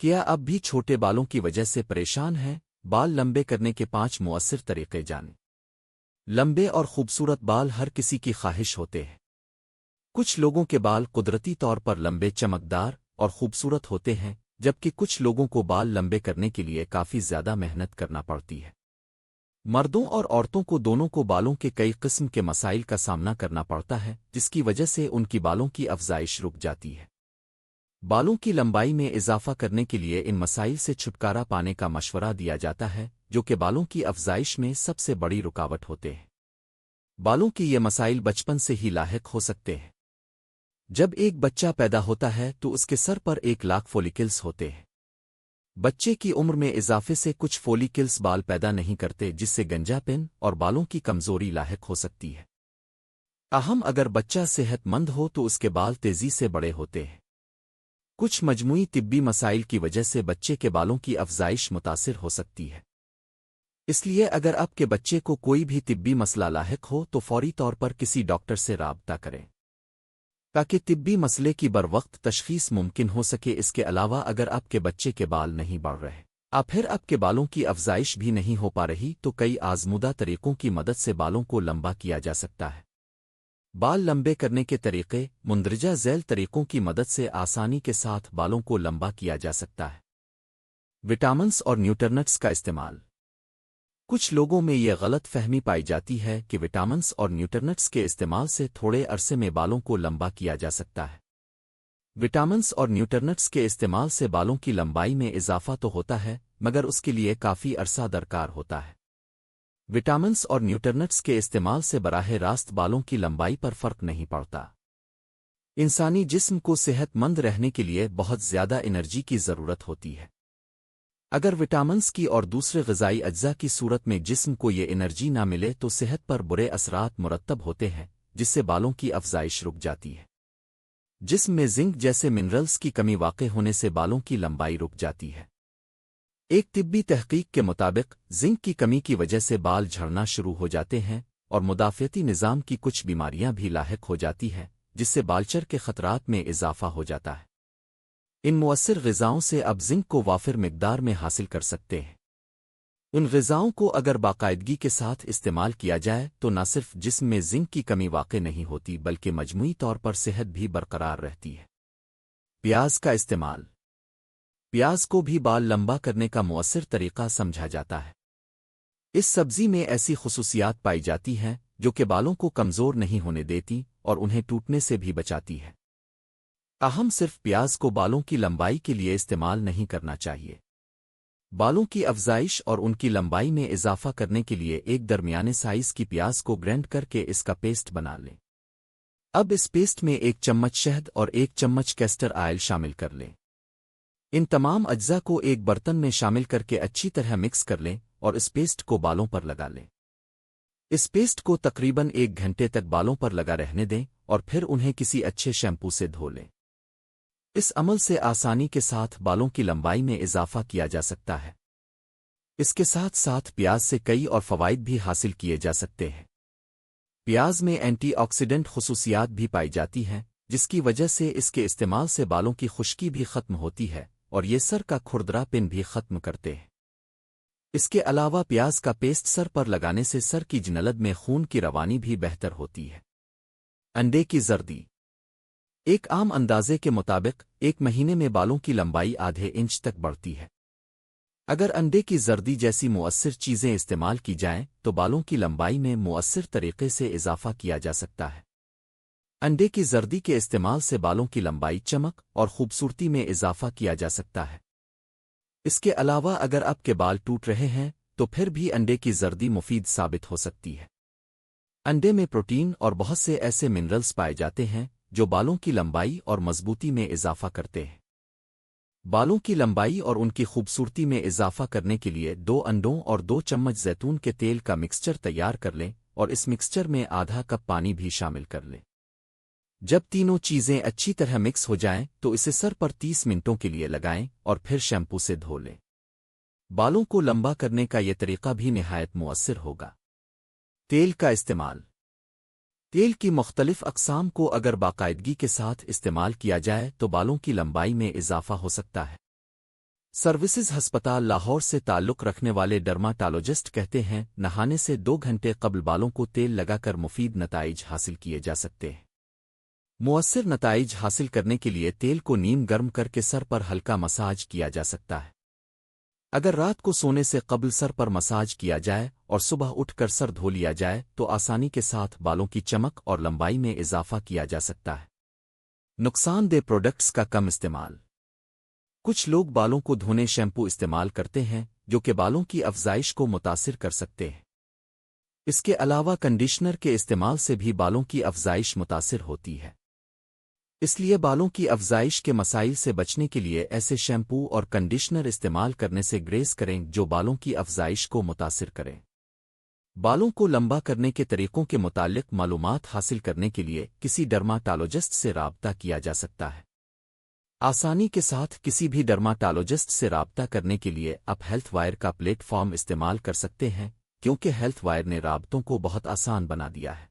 کیا اب بھی چھوٹے بالوں کی وجہ سے پریشان ہیں؟ بال لمبے کرنے کے 5 مؤثر طریقے جانیں۔ لمبے اور خوبصورت بال ہر کسی کی خواہش ہوتے ہیں۔ کچھ لوگوں کے بال قدرتی طور پر لمبے، چمکدار اور خوبصورت ہوتے ہیں، جبکہ کچھ لوگوں کو بال لمبے کرنے کے لیے کافی زیادہ محنت کرنا پڑتی ہے۔ مردوں اور عورتوں کو دونوں کو بالوں کے کئی قسم کے مسائل کا سامنا کرنا پڑتا ہے، جس کی وجہ سے ان کی بالوں کی افزائش رک جاتی ہے۔ بالوں کی لمبائی میں اضافہ کرنے کے لیے ان مسائل سے چھٹکارا پانے کا مشورہ دیا جاتا ہے، جو کہ بالوں کی افزائش میں سب سے بڑی رکاوٹ ہوتے ہیں۔ بالوں کی یہ مسائل بچپن سے ہی لاحق ہو سکتے ہیں۔ جب ایک بچہ پیدا ہوتا ہے تو اس کے سر پر 1,00,000 فولیکلز ہوتے ہیں۔ بچے کی عمر میں اضافے سے کچھ فولیکلز بال پیدا نہیں کرتے، جس سے گنجا پن اور بالوں کی کمزوری لاحق ہو سکتی ہے۔ تاہم اگر بچہ صحت مند ہو تو اس کے بال تیزی سے بڑے ہوتے ہیں۔ کچھ مجموعی طبی مسائل کی وجہ سے بچے کے بالوں کی افزائش متاثر ہو سکتی ہے۔ اس لیے اگر آپ کے بچے کو کوئی بھی طبی مسئلہ لاحق ہو تو فوری طور پر کسی ڈاکٹر سے رابطہ کریں، تاکہ طبی مسئلے کی بروقت تشخیص ممکن ہو سکے۔ اس کے علاوہ اگر آپ کے بچے کے بال نہیں بڑھ رہے، پھر آپ کے بالوں کی افزائش بھی نہیں ہو پا رہی، تو کئی آزمودہ طریقوں کی مدد سے بالوں کو لمبا کیا جا سکتا ہے۔ بال لمبے کرنے کے طریقے: مندرجہ ذیل طریقوں کی مدد سے آسانی کے ساتھ بالوں کو لمبا کیا جا سکتا ہے۔ وٹامنس اور نیوٹرنٹس کا استعمال۔ کچھ لوگوں میں یہ غلط فہمی پائی جاتی ہے کہ وٹامنس اور نیوٹرنٹس کے استعمال سے تھوڑے عرصے میں بالوں کو لمبا کیا جا سکتا ہے۔ وٹامنس اور نیوٹرنٹس کے استعمال سے بالوں کی لمبائی میں اضافہ تو ہوتا ہے، مگر اس کے لیے کافی عرصہ درکار ہوتا ہے۔ وٹامنس اور نیوٹرنٹس کے استعمال سے براہ راست بالوں کی لمبائی پر فرق نہیں پڑتا۔ انسانی جسم کو صحت مند رہنے کے لیے بہت زیادہ انرجی کی ضرورت ہوتی ہے۔ اگر وٹامنس کی اور دوسرے غذائی اجزاء کی صورت میں جسم کو یہ انرجی نہ ملے تو صحت پر برے اثرات مرتب ہوتے ہیں، جس سے بالوں کی افزائش رک جاتی ہے۔ جسم میں زنک جیسے منرلز کی کمی واقع ہونے سے بالوں کی لمبائی رک جاتی ہے۔ ایک طبی تحقیق کے مطابق زنک کی کمی کی وجہ سے بال جھڑنا شروع ہو جاتے ہیں اور مدافعتی نظام کی کچھ بیماریاں بھی لاحق ہو جاتی ہیں، جس سے بالچر کے خطرات میں اضافہ ہو جاتا ہے۔ ان مؤثر غذاؤں سے اب زنک کو وافر مقدار میں حاصل کر سکتے ہیں۔ ان غذاؤں کو اگر باقاعدگی کے ساتھ استعمال کیا جائے تو نہ صرف جسم میں زنک کی کمی واقع نہیں ہوتی بلکہ مجموعی طور پر صحت بھی برقرار رہتی ہے۔ پیاز کا استعمال۔ پیاز کو بھی بال لمبا کرنے کا مؤثر طریقہ سمجھا جاتا ہے۔ اس سبزی میں ایسی خصوصیات پائی جاتی ہیں جو کہ بالوں کو کمزور نہیں ہونے دیتی اور انہیں ٹوٹنے سے بھی بچاتی ہے۔ تاہم صرف پیاز کو بالوں کی لمبائی کے لیے استعمال نہیں کرنا چاہیے۔ بالوں کی افزائش اور ان کی لمبائی میں اضافہ کرنے کے لیے ایک درمیانے سائز کی پیاز کو گرینڈ کر کے اس کا پیسٹ بنا لیں۔ اب اس پیسٹ میں 1 چمچ شہد اور 1 چمچ کیسٹر آئل شامل کر لیں۔ ان تمام اجزاء کو ایک برتن میں شامل کر کے اچھی طرح مکس کر لیں اور اس پیسٹ کو بالوں پر لگا لیں۔ اس پیسٹ کو تقریباً 1 گھنٹے تک بالوں پر لگا رہنے دیں اور پھر انہیں کسی اچھے شیمپو سے دھو لیں۔ اس عمل سے آسانی کے ساتھ بالوں کی لمبائی میں اضافہ کیا جا سکتا ہے۔ اس کے ساتھ ساتھ پیاز سے کئی اور فوائد بھی حاصل کیے جا سکتے ہیں۔ پیاز میں اینٹی آکسیڈنٹ خصوصیات بھی پائی جاتی ہیں، جس کی وجہ سے اس کے استعمال سے بالوں کی خشکی بھی ختم ہوتی ہے اور یہ سر کا کھردرا پن بھی ختم کرتے ہیں۔ اس کے علاوہ پیاز کا پیسٹ سر پر لگانے سے سر کی جنلد میں خون کی روانی بھی بہتر ہوتی ہے۔ انڈے کی زردی۔ ایک عام اندازے کے مطابق 1 مہینے میں بالوں کی لمبائی ½ انچ تک بڑھتی ہے۔ اگر انڈے کی زردی جیسی مؤثر چیزیں استعمال کی جائیں تو بالوں کی لمبائی میں مؤثر طریقے سے اضافہ کیا جا سکتا ہے۔ انڈے کی زردی کے استعمال سے بالوں کی لمبائی، چمک اور خوبصورتی میں اضافہ کیا جا سکتا ہے۔ اس کے علاوہ اگر آپ کے بال ٹوٹ رہے ہیں تو پھر بھی انڈے کی زردی مفید ثابت ہو سکتی ہے۔ انڈے میں پروٹین اور بہت سے ایسے منرلز پائے جاتے ہیں جو بالوں کی لمبائی اور مضبوطی میں اضافہ کرتے ہیں۔ بالوں کی لمبائی اور ان کی خوبصورتی میں اضافہ کرنے کے لیے 2 انڈوں اور 2 چمچ زیتون کے تیل کا مکسچر تیار کر لیں اور اس مکسچر میں ½ کپ پانی بھی شامل کر لیں۔ جب تینوں چیزیں اچھی طرح مکس ہو جائیں تو اسے سر پر 30 منٹوں کے لیے لگائیں اور پھر شیمپو سے دھو لیں۔ بالوں کو لمبا کرنے کا یہ طریقہ بھی نہایت مؤثر ہوگا۔ تیل کا استعمال۔ تیل کی مختلف اقسام کو اگر باقاعدگی کے ساتھ استعمال کیا جائے تو بالوں کی لمبائی میں اضافہ ہو سکتا ہے۔ سروسز ہسپتال لاہور سے تعلق رکھنے والے ڈرماٹالوجسٹ کہتے ہیں نہانے سے 2 گھنٹے قبل بالوں کو تیل لگا کر مفید نتائج حاصل کیے جا سکتے ہیں۔ مؤثر نتائج حاصل کرنے کے لیے تیل کو نیم گرم کر کے سر پر ہلکا مساج کیا جا سکتا ہے۔ اگر رات کو سونے سے قبل سر پر مساج کیا جائے اور صبح اٹھ کر سر دھو لیا جائے تو آسانی کے ساتھ بالوں کی چمک اور لمبائی میں اضافہ کیا جا سکتا ہے۔ نقصان دہ پروڈکٹس کا کم استعمال۔ کچھ لوگ بالوں کو دھونے شیمپو استعمال کرتے ہیں جو کہ بالوں کی افزائش کو متاثر کر سکتے ہیں۔ اس کے علاوہ کنڈیشنر کے استعمال سے بھی بالوں کی افزائش متاثر ہوتی ہے۔ اس لیے بالوں کی افزائش کے مسائل سے بچنے کے لیے ایسے شیمپو اور کنڈیشنر استعمال کرنے سے گریز کریں جو بالوں کی افزائش کو متاثر کریں۔ بالوں کو لمبا کرنے کے طریقوں کے متعلق معلومات حاصل کرنے کے لیے کسی ڈرماٹالوجسٹ سے رابطہ کیا جا سکتا ہے۔ آسانی کے ساتھ کسی بھی ڈرماٹالوجسٹ سے رابطہ کرنے کے لیے آپ ہیلتھ وائر کا پلیٹ فارم استعمال کر سکتے ہیں کیونکہ ہیلتھ وائر نے رابطوں کو بہت آسان بنا دیا ہے۔